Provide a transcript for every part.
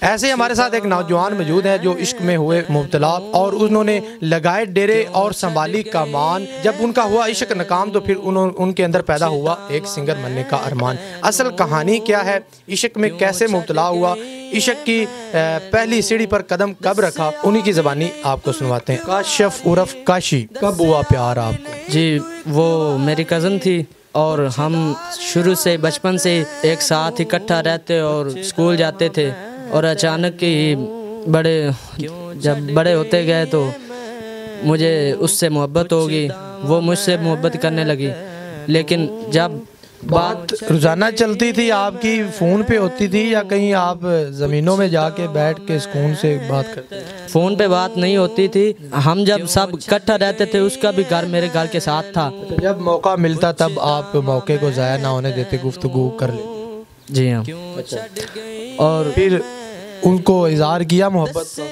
ऐसे ही हमारे साथ एक नौजवान मौजूद है जो इश्क में हुए मुब्तला और उन्होंने लगाए डेरे और संभाली कमान। जब उनका हुआ इश्क नाकाम तो फिर उनके अंदर पैदा हुआ एक सिंगर बनने का अरमान। असल कहानी क्या है, इश्क में कैसे मुब्तला हुआ, इश्क की पहली सीढ़ी पर कदम कब रखा, उन्हीं की ज़बानी आपको सुनवाते हैं। काशिफ उर्फ काशी, कब हुआ प्यार आपको? जी, वो मेरी कज़न थी और हम शुरू से बचपन से एक साथ इकट्ठा रहते और स्कूल जाते थे। और अचानक ही जब बड़े होते गए तो मुझे उससे मोहब्बत हो गई, वो मुझसे मोहब्बत करने लगी। लेकिन जब बात रोज़ाना चलती थी आपकी, फ़ोन पे होती थी या कहीं आप ज़मीनों में जाके बैठ के सुकून से बात करते थे? फ़ोन पे बात नहीं होती थी, हम जब सब इकट्ठा रहते थे उसका भी घर मेरे घर के साथ था। तो जब मौका मिलता तब आप मौके को ज़ाया ना होने देते, गुफ्तगू कर ले? जी हाँ। और फिर उनको इज़हार किया मोहब्बत का?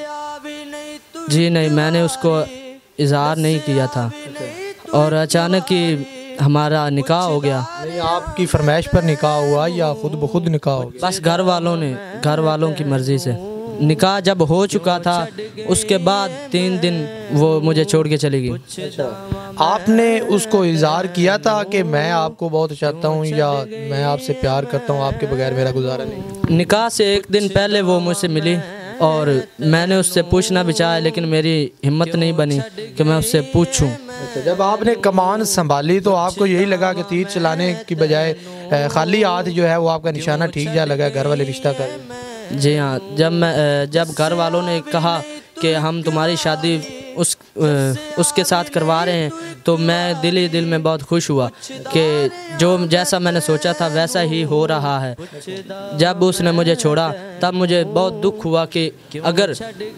जी नहीं, मैंने उसको इज़हार नहीं किया था और अचानक ही हमारा निकाह हो गया। नहीं, आपकी फरमाइश पर निकाह हुआ या खुद ब खुद निकाह हो गया? बस घर वालों की मर्ज़ी से निकाह जब हो चुका था उसके बाद 3 दिन वो मुझे छोड़ के चली गई। आपने उसको इज़हार किया था कि मैं आपको बहुत चाहता हूँ या मैं आपसे प्यार करता हूँ, आपके बगैर मेरा गुजारा नहीं? निकाह से 1 दिन पहले वो मुझसे मिली और मैंने उससे पूछना भी चाहा, लेकिन मेरी हिम्मत नहीं बनी कि मैं उससे पूछूं। जब आपने कमान संभाली तो आपको यही लगा कि तीर चलाने की बजाय खाली हाथ जो है वो आपका निशाना ठीक जा लगा, घर वाले रिश्ता कर? जी हाँ, जब घर वालों ने कहा कि हम तुम्हारी शादी उसके साथ करवा रहे हैं तो मैं दिल ही दिल में बहुत खुश हुआ कि जैसा मैंने सोचा था वैसा ही हो रहा है। जब उसने मुझे छोड़ा तब मुझे बहुत दुख हुआ कि अगर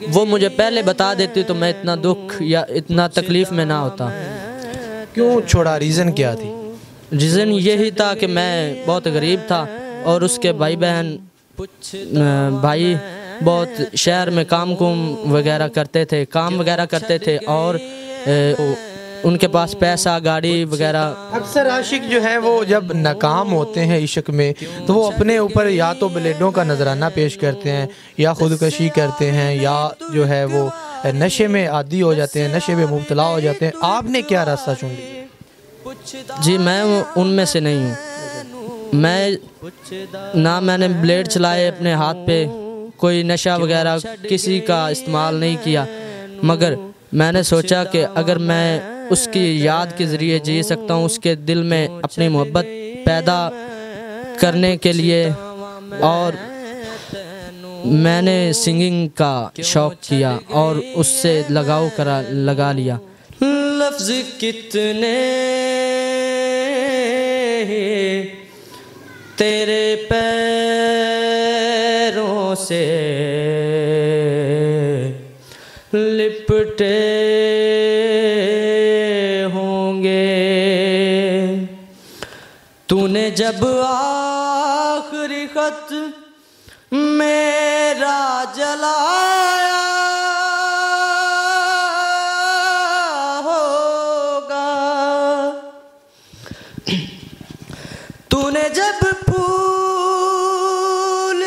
वो मुझे पहले बता देती तो मैं इतना दुख या इतना तकलीफ़ में ना होता। क्यों छोड़ा, रीज़न क्या थी? रीज़न यही था कि मैं बहुत गरीब था और उसके भाई बहुत शहर में काम वगैरह करते थे और उनके पास पैसा, गाड़ी वगैरह। अक्सर आशिक जो है वो जब नाकाम होते हैं इश्क में तो वो अपने ऊपर या तो ब्लेडों का नजराना पेश करते हैं या खुदकशी करते हैं या जो है वो नशे में आदी हो जाते हैं, नशे में मुब्तला हो जाते हैं। आपने क्या रास्ता चुन लिया? जी, मैं उनमें से नहीं हूँ। मैंने ब्लेड चलाए अपने हाथ पे, कोई नशा वगैरह किसी का इस्तेमाल नहीं किया, मगर मैंने सोचा कि अगर मैं उसकी याद के ज़रिए जी सकता हूँ, उसके दिल में अपनी मोहब्बत पैदा करने के लिए। और मैंने सिंगिंग का शौक़ किया और उससे लगा लिया। लफ्ज़ कितने तेरे पैरों से लिपटे होंगे, तूने जब आखिरी खत मेरा जलाया होगा, तूने जब फूल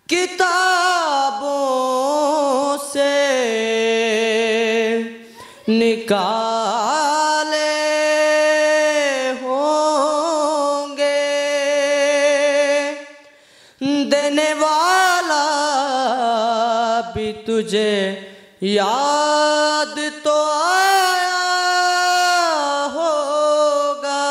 किताबों से निकाले होंगे, देने वाला भी तुझे याद तो आया होगा।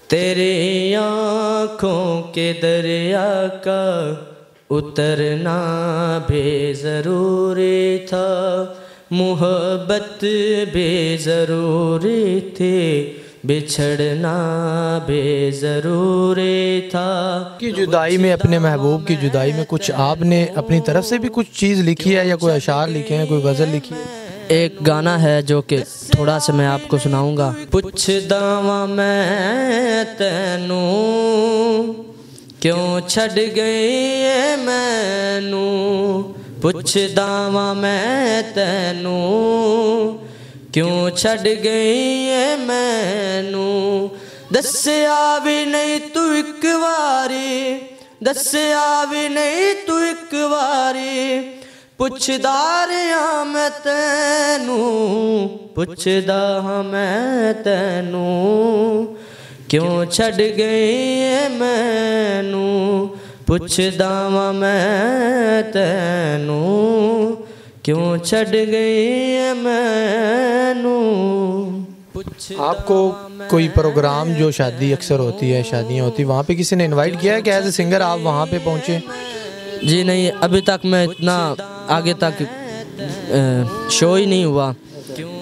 तेरी आँखों के दरिया का उतरना भी ज़रूरी था, मोहब्बत भी ज़रूरी थी, बिछड़ना भी ज़रूरी था। की जुदाई में, अपने महबूब की जुदाई में कुछ आपने अपनी तरफ से भी कुछ चीज़ लिखी है या कोई अशार लिखे हैं, कोई गज़ल लिखी है? एक गाना है जो कि थोड़ा सा मैं आपको सुनाऊंगा। पुछदा मैं तैनू क्यों छड़ गई है मैनू पुछदा वां मैं तैनू क्यों छड़ गई है मैनू दस्या भी नहीं तू एक वारी दस्या भी नहीं तू एक वारी पुछदा रहा मैं तैनू पुछदा हाँ मैं तैनू क्यों छड़ गई है मैनू पुछदा वां मैं तैनू क्यों छड़ गई है मैनू। आपको कोई प्रोग्राम जो शादी अक्सर होती है, शादियाँ होती है, वहाँ पे किसी ने इनवाइट किया है कि एज ए सिंगर आप वहाँ पे पहुँचे? जी नहीं, अभी तक मैं इतना आगे तक शो ही नहीं हुआ।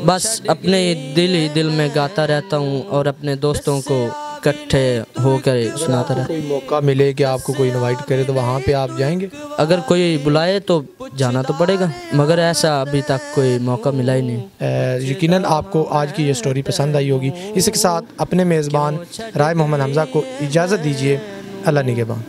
बस अपने दिल ही दिल में गाता रहता हूँ और अपने दोस्तों को इकट्ठे होकर सुनाता रहता। कोई मौका मिले कि आपको कोई इनवाइट करे तो वहाँ पे आप जाएंगे? अगर कोई बुलाए तो जाना तो पड़ेगा, मगर ऐसा अभी तक कोई मौका मिला ही नहीं। यकीनन आपको आज की ये स्टोरी पसंद आई होगी। इसके साथ अपने मेज़बान राय मोहम्मद हमज़ा को इजाज़त दीजिए। अल्लाह निगहबान।